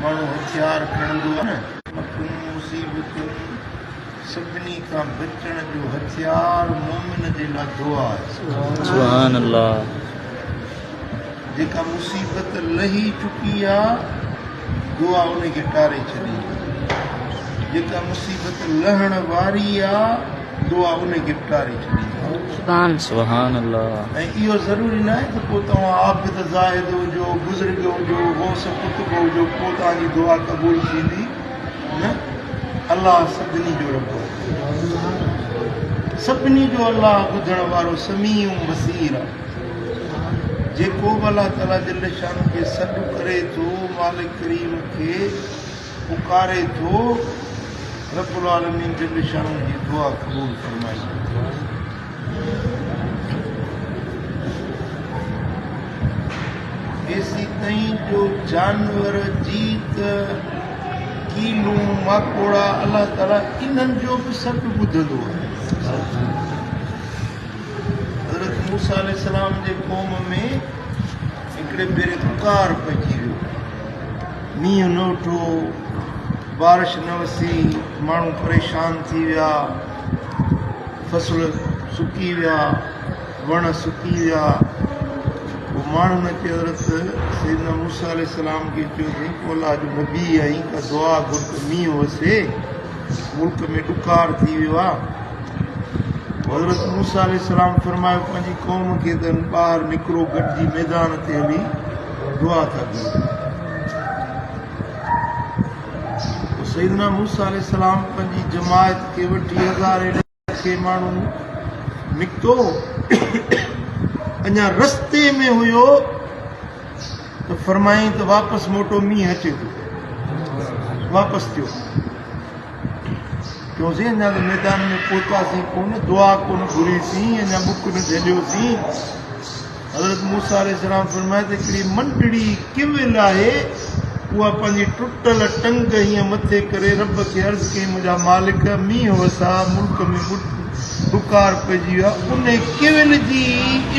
माण्हू हथियार खणंदो आहे न, मुसीबतूं सभिनी खां बचण जो हथियार मोमिन जे लाइ दुआ आहे। सुभान अल्लाह। जेका मुसीबत लही चुकी आहे दुआ उनखे टारे छॾी, जेका मुसीबत लहण वारी आहे दुआ उनखे टारे छॾी। सुभान अल्लाह। ऐं इहो ज़रूरी न आहे त पोइ तव्हां आबिद ज़ाहिद हुजो, बुज़ुर्ग हुजो, गौस कुतुब हुजो, पोइ तव्हांजी दुआ क़बूल थींदी न। अलाह सभिनी जो रब आहे, सभिनी जो अलाह ॿुधण वारो समीउ बसीर आहे। जेको बि अलाह ताला जल शान खे सॾु करे थो, मालिक करीम खे पुकारे थो, रब्बुल आलमीन जल शान जी दुआ क़बूल फरमाईंदो। एसी ताईं जो जानवर, जीत, कीलूं, माकोड़ा अलाह ताला इन्हनि जो बि सॾु ॿुधंदो आहे। हज़रत मूसा अलैहिस्सलाम जे क़ौम में हिकिड़े भेरे पुकार पइजी वियो, मींहुं न उठो, बारिश न वसी, माण्हू परेशान थी विया, फसल सुकी विया, वण सुकी विया। पोइ माण्हुनि खे हज़रत सैयदना मूसा अलैहिस्सलाम खे चयो त अलाह जो नबी आई का दुआ घुर, मींहुं वसे, मुल्क में ॾुकार थी वियो आहे। हज़रत मूसा अलैहिस्सलाम फरमायो पंहिंजी क़ौम खे त ॿाहिरि निकिरो, गॾिजी मैदान ते हली दुआ था कयो। सैयदना मूसा अलैहिस्सलाम पंहिंजी जमायत खे वठी 1000 माण्हू निकितो। अञा रस्ते में हुयो त फरमाई त वापसि मोटो, मींहुं अचे थो, वापसि थियो। चयोसीं अञा त मैदान में पहुतासीं कोन, दुआ कोन घुरीसीं, अञा बुक न झलियोसीं। हज़रत मूसा अलैहिस्सलाम फरमाए त हिकिड़ी मंडड़ी किविल आहे, उहा पंहिंजी टुटल टंग हीअं मथे करे रब खे अर्ज़ु कई, मुंहिंजा मालिक मींहुं वसा, मुल्क में ॾुकार पइजी वियो आहे। उन किविल जी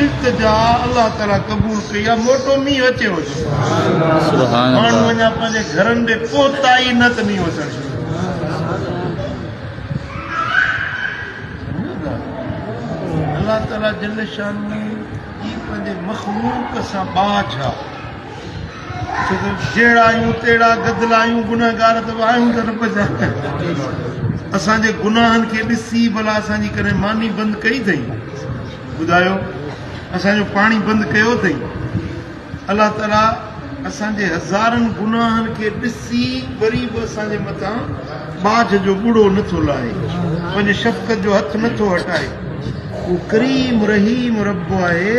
इल्तिजा अलाह ताला क़बूल कई आहे, मोटो मींहुं अचे वठो। माण्हू अञा पंहिंजे घरनि ॾे पहुता ई न त मींहुं वसण शुरू। अलाह ताला जल शानू ई पंहिंजे मख़लूक सां बाझ आहे। छो त जहिड़ा आहियूं तहिड़ा गदला आहियूं, गुनहगार त आहियूं त रब जा। असांजे गुनाहनि खे ॾिसी भला असांजी कॾहिं मानी बंदि कई अथई? ॿुधायो, असांजो पाणी बंदि कयो अथई? अलाह ताला असांजे हज़ारनि गुनाहनि खे ॾिसी वरी बि असांजे मथां बाझ जो ॿुड़ो नथो लाहे, पंहिंजे शफ़क़त जो हथु नथो हटाए। उहो करीम रहीम रब आहे।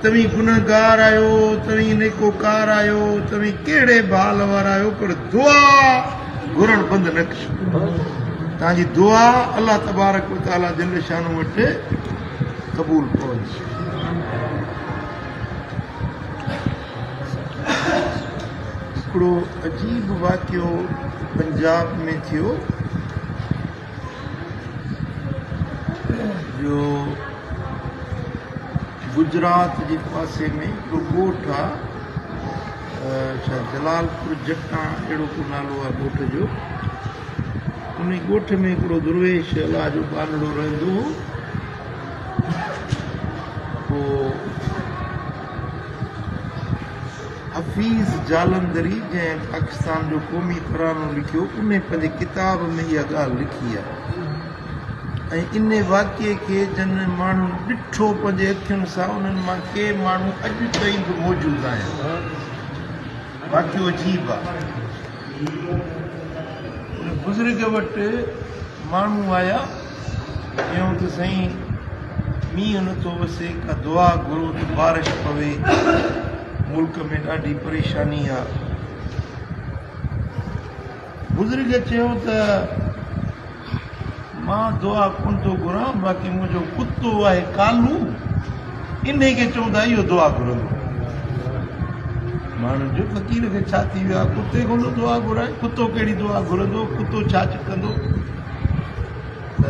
तव्हीं गुनहगार आहियो, तव्हीं नेकोकार आहियो, तव्हीं कहिड़े बि हाल वारा आहियो, पर दुआ घुरण बंदि न कयो। तव्हांजी दुआ अलाह तबारक व तआला जल शानू वटि क़बूल पवंदी। हिकिड़ो अजीब वाक़ियो पंजाब में थियो, जो गुजरात जे पासे में हिकिड़ो ॻोठु आहे, छा जलालपुर जटा अहिड़ो को नालो आहे ॻोठ जो। उन ॻोठ में हिकिड़ो दुर्वेश अलाह जो बानड़ो रहंदो हो। पोइ हफ़ीज़ जालंधरी, जंहिं पाकिस्तान जो क़ौमी तरानो लिखियो, उन पंहिंजे किताब में इहा ॻाल्हि लिखी आहे। ऐं इन वाक़िए खे जन माण्हू ॾिठो पंहिंजे अखियुनि सां, उन्हनि मां के माण्हू अॼु ताईं बि मौजूदु आहिनि। वाक़ियो अजीब आहे। बुज़ुर्ग वटि माण्हू आया, चयूं त साईं मींहुं नथो वसे, का दुआ घुरो त बारिश पवे, मुल्क में ॾाढी परेशानी आहे। बुज़ुर्ग चयो त मां दुआ कोन थो घुरां, बाक़ी मुंहिंजो कुतो आहे कालू, इन खे चवंदा इहो दुआ घुरंदो। माण्हू जो फ़क़ीर खे छा थी वियो आहे, कुते कोन दुआ घुराए, कुतो कहिड़ी दुआ घुरंदो, कुतो छा कंदो? त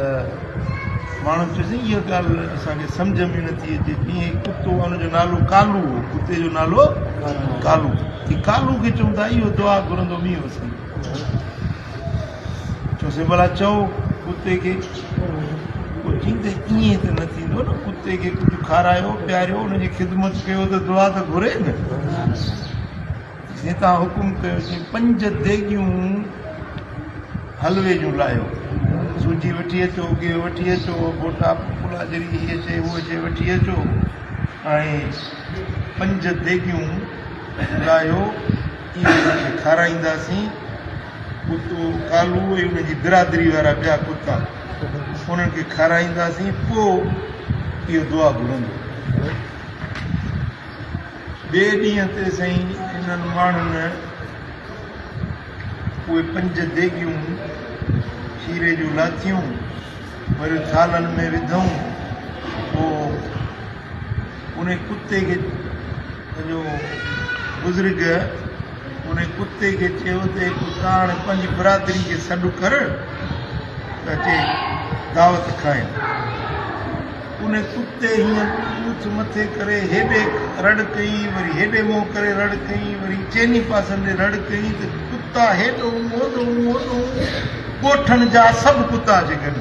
माण्हू चयोसि इहा ॻाल्हि असांखे सम्झ में नथी अचे। कीअं कुतो आहे, हुनजो नालो कालू हो, कुते जो नालो कालू। कि कालू खे चऊं था इहो दुआ घुरंदो मींहुं वसी चयोसीं भला चओ कुते खे पोइ चईंदे ईअं त न थींदो न कुते खे कुझु खारायो पीआरियो हुनजी ख़िदमत कयो त दुआ त घुरे न जीअं तव्हां हुकुम कयो जीअं 5 देगियूं हलवे जूं लाहियो सूजी वठी अचो गिहु वठी अचो गोटा पुला जहिड़ी हीअ शइ उहा शइ वठी अचो ऐं 5 देगियूं लाहियो इहे हुनखे खाराईंदासीं कुतो कालू ऐं हुनजी बिरादरी वारा ॿिया कुता उन्हनि खे खाराईंदासीं पोइ इहो दुआ घुरंदो ॿिए ॾींहं ते साईं इन्हनि माण्हुनि उहे 5 देगियूं खीरे जूं लाथियूं वरी थालनि में विधऊं पोइ उन कुते खे पंहिंजो बुज़ुर्ग उन कुते खे चयो त कुता हाणे पंहिंजी बिरादरी खे सॾु कर त अचे दावत खाइनि उन कुते हीअं ॿूथ मथे करे हेॾे रड़ कई वरी हेॾे मुंहुं करे रड़ कई वरी चइनी पासनि ॾे रड़ कई त कुता हेॾो होॾो होॾो ॻोठनि जा सभु कुता जेके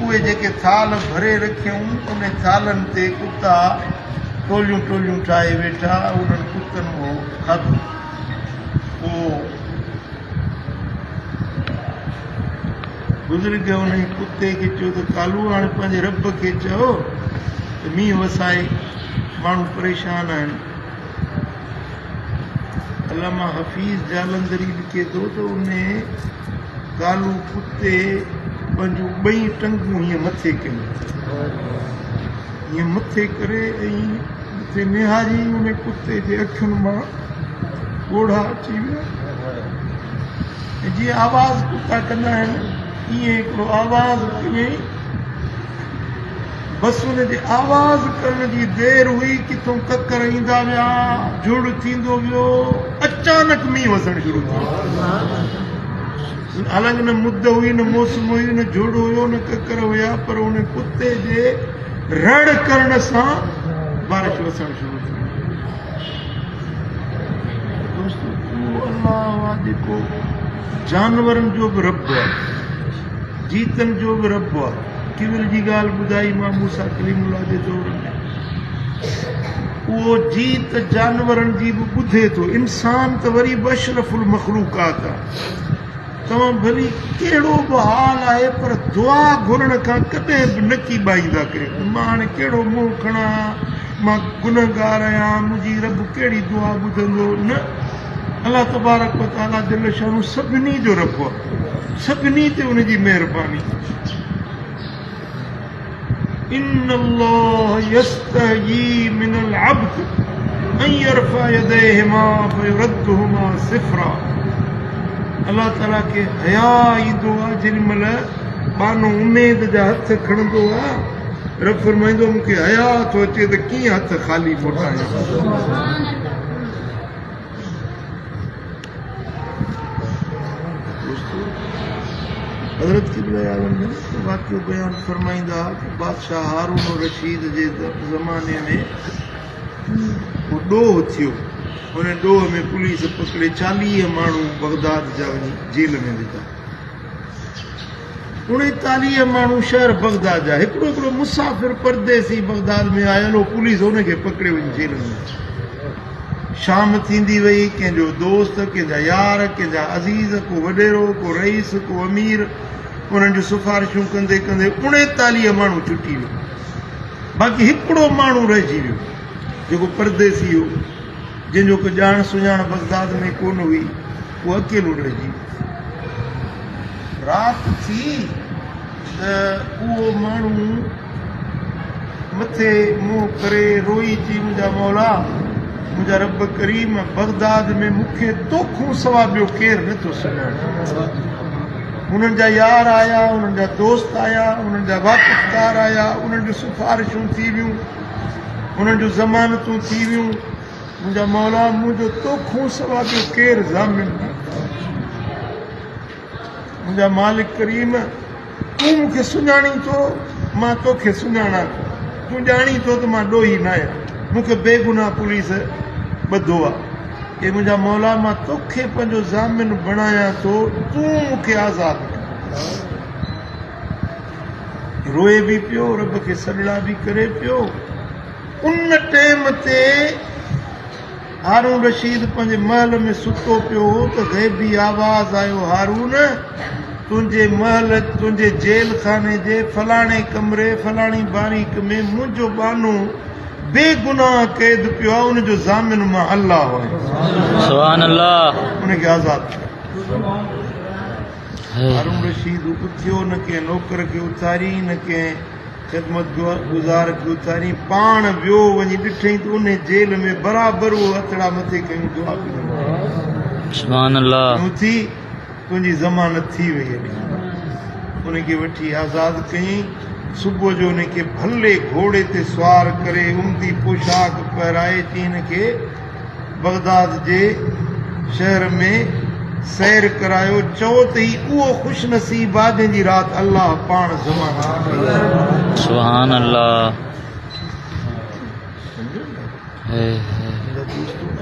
उहे जेके थाल भरे रखियऊं उन थालनि ते कुता टोलियूं टोलियूं ठाहे वेठा उन्हनि कुतनि उहो खाधो पोइ बुज़ुर्ग उन कुते खे चयो त कालू हाणे पंहिंजे रब खे चयो त मींहुं वसाए माण्हू परेशान आहिनि अलामा हफ़ीज़ जालंधरी लिखे थो त उन कालू कुते पंहिंजूं 2 टंगूं हीअं मथे कयूं हीअं मथे करे ऐं मथे निहारी उन कुते जे अखियुनि मां ॻोढ़ा अची विया ऐं जीअं आवाज़ कुता कंदा आहिनि ईअं हिकिड़ो आवाज़ कयईं बसि हुनजे आवाज़ करण जी देरि हुई किथां ककर ईंदा विया जुड़ थींदो वियो अचानक मींहुं वसणु शुरू थियो हालांकि न मुद हुई न मौसम हुई न जुड़ हुयो न ककर हुया पर उन कुते जे रड़ करण सां बारिश वसणु शुरू थी दोस्तो अल्लाह जेको जानवरनि जो बि रब आहे जीतनि जो बि रब आहे किविल जी ॻाल्हि ॿुधाई मां मूसा कलीमुल्लाह जे दौर में उहो जीत जानवरनि जी बि ॿुधे थो इंसान त वरी बि अशरफुल मखलूकात आहे तव्हां भली कहिड़ो बि हाल आहे पर दुआ घुरण खां कॾहिं बि न की ॿाईंदा कयो मां हाणे कहिड़ो मुंहुं खणा मां गुनहगार आहियां मुंहिंजी रब कहिड़ी दुआ ॿुधंदो न अलाह तबारक व तआला जल शानू सभिनी जो रब आहे सभिनी ते उनजी महिरबानी إن الله يستحيي من العبد أن يرفع يديهما فيردهما صفرا अलाह ताला खे हया ईंदो आहे जेॾी महिल बानो उमेद जा हथ खणंदो आहे रब फरमाईंदो मूंखे हया थो अचे त कीअं हथ ख़ाली मोटायां हज़रत क़िबला आलम ने वाक़ियो बयान फरमाईंदा कि बादशाह हारून रशीद जे ज़माने में वो ॾोह थियो हुन ॾोह में पुलिस पकड़े 40 माण्हू बगदाद जा वञी जेल में विधा 39 माण्हू शहर बगदाद जा हिकिड़ो मुसाफ़िर परदेसी बगदाद में आयल हो पुलिस हुनखे पकड़े वञी जेल में शाम थींदी वई कंहिंजो दोस्त कंहिंजा यार कंहिंजा अज़ीज़ को वॾेरो को रईस को अमीर उन्हनि जूं सिफारिशूं कंदे कंदे 39 माण्हू छुटी वियो बाक़ी हिकिड़ो माण्हू रहिजी वियो जेको परदेसी हो जंहिंजो को ॼाण सुञाण बगदाद में कोन हुई उहो अकेलो रहिजी वियो राति थी त उहो माण्हू मथे मुंहुं करे रोई चई मुंहिंजा मौला मुंहिंजा रब करीम बगदाद में मूंखे तोखूं सवाइ ॿियो केरु नथो सुञाणे उन्हनि जा यार आया उन्हनि जा दोस्त आया उन्हनि जा वाक़िफ़दार आया उन्हनि जूं सिफारिशूं थी वियूं उन्हनि जूं ज़मानतूं थी वियूं मुंहिंजा मौला मुंहिंजो तोखूं सवाइ ॿियो केरु ज़ामिन मुंहिंजा मालिक करीम तूं मूंखे सुञाणी थो मां तोखे सुञाणा थो तूं ॼाणी थो त मां ॾोही न आहियां मूंखे बेगुनाह पुलिस ॿधो आहे हे मुंहिंजा मौला मां तोखे पंहिंजो ज़ामिन बणायां थो तूं मूंखे आज़ादु कर रोए बि पियो रब खे सॾड़ा बि करे पियो उन टाइम ते हारून रशीद पंहिंजे महल में सुतो पियो त ग़ैबी आवाज़ आयो हारून तुंहिंजे महल तुंहिंजे जेल खाने जे फलाणे कमरे फलाणी बारीक में मुंहिंजो बानो बेगुनाह क़ैद पियो आहे उनजो ज़ामिन मां अल्लाह आहे सुभान अल्लाह उनखे आज़ादु कर हारून रशीद उथियो न कंहिं नौकर खे उथारी न कंहिं ख़िदमत गुज़ार खे उथारी पाण वियो वञी ॾिठई त उन जेल में बराबरि उहो हथड़ा मथे कयूं दुआ कयूं सुभान अल्लाह उथी तुंहिंजी ज़मानत थी वई उनखे वठी आज़ादु कयईं सुबुह जो उनखे भले घोड़े ते सुवार करे उमदी पोशाक पहिराए चई हिनखे बगदाद जे शहर में सैर करायो चओ त ही उहो ख़ुशि नसीब आहे जंहिंजी राति अल्लाह पाण ज़मानत सुभान अल्लाह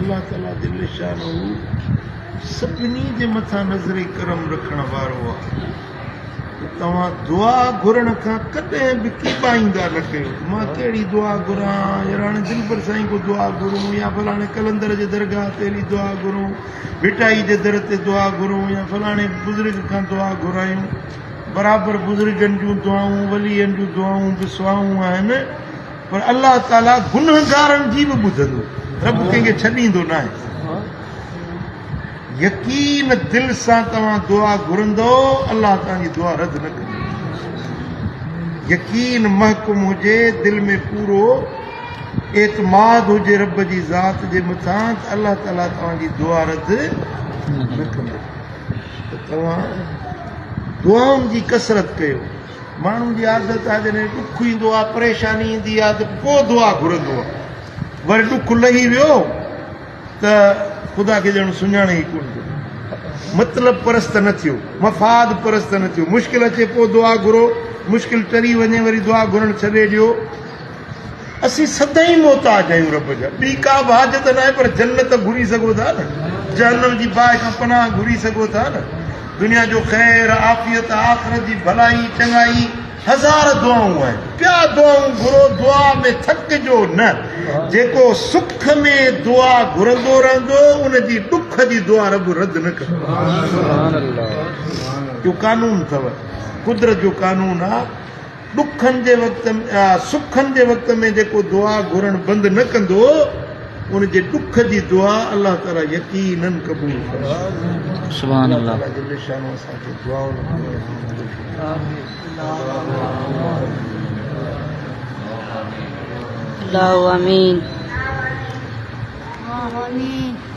अल्लाह ताला दिल शानो सभिनी जे मथां नज़र करम रखण वारो आहे तव्हां दुआ घुरण खां कॾहिं बि कीॿाईंदा न कयो मां कहिड़ी दुआ घुरां याराणे दिलबर साईं को दुआ घुरूं या फलाणे कलंदर जे दरगाह ते हली दुआ घुरूं भिटाई जे दर ते दुआ घुरूं या फलाणे बुज़ुर्ग खां दुआ घुरायूं बराबरि बुज़ुर्गनि जूं दुआऊं वलीअनि जूं दुआऊं बिसवाऊं आहिनि पर अल्लाह ताला गुनहगारनि जी बि ॿुधंदो रब कंहिंखे छॾींदो न आहे यकीन दिल सां तव्हां दुआ घुरंदो अल्लाह तव्हांजी दुआ रद्द न कंदो यकीन महकुम हुजे दिल में पूरो एतमाद हुजे रब जी ज़ात जे मथां त अल्लाह ताला तव्हांजी दुआ रद्द न कंदो त तव्हां दुआउनि जी कसरत कयो माण्हुनि जी आदत आहे जॾहिं ॾुख ईंदो आहे परेशानी ईंदी आहे त पोइ दुआ घुरंदो आहे वरी ॾुख लही वियो त ख़ुदा खे ॼण सुञाणे ई कोन थो मतिलब परस्त न थियो मफ़ाद परस्त न थियो मुश्किल अचे पोइ दुआ घुरो मुश्किल टरी वञे वरी दुआ घुरणु छॾे ॾियो असीं सदाईं मोहताज आहियूं रब जा ॿी का बि हाजत न आहे पर जन्नत घुरी सघो था न जहन्नम जी बाहि खां पनाह घुरी सघो था न दुनिया जो ख़ैर आफ़ियत आख़िरत जी भलाई चङाई हज़ार दुआऊं आहिनि ॿिया दुआऊं घुरो दुआ में थकिजो न जेको सुख में दुआ घुरंदो रहंदो उनजी ॾुख जी दुआ रब रद्द न कंदो जो कानून अथव कुदरत जो कानून आहे ॾुखनि जे वक़्त में सुखनि जे वक़्त में जेको दुआ घुरणु बंदि न कंदो उनजे ॾुख जी दुआ अल्लाह ताला यकीनन क़बूल कंदो सुभान अल्लाह जल शानो असांखे दुआऊं अल्लाहु आमीन आमीन।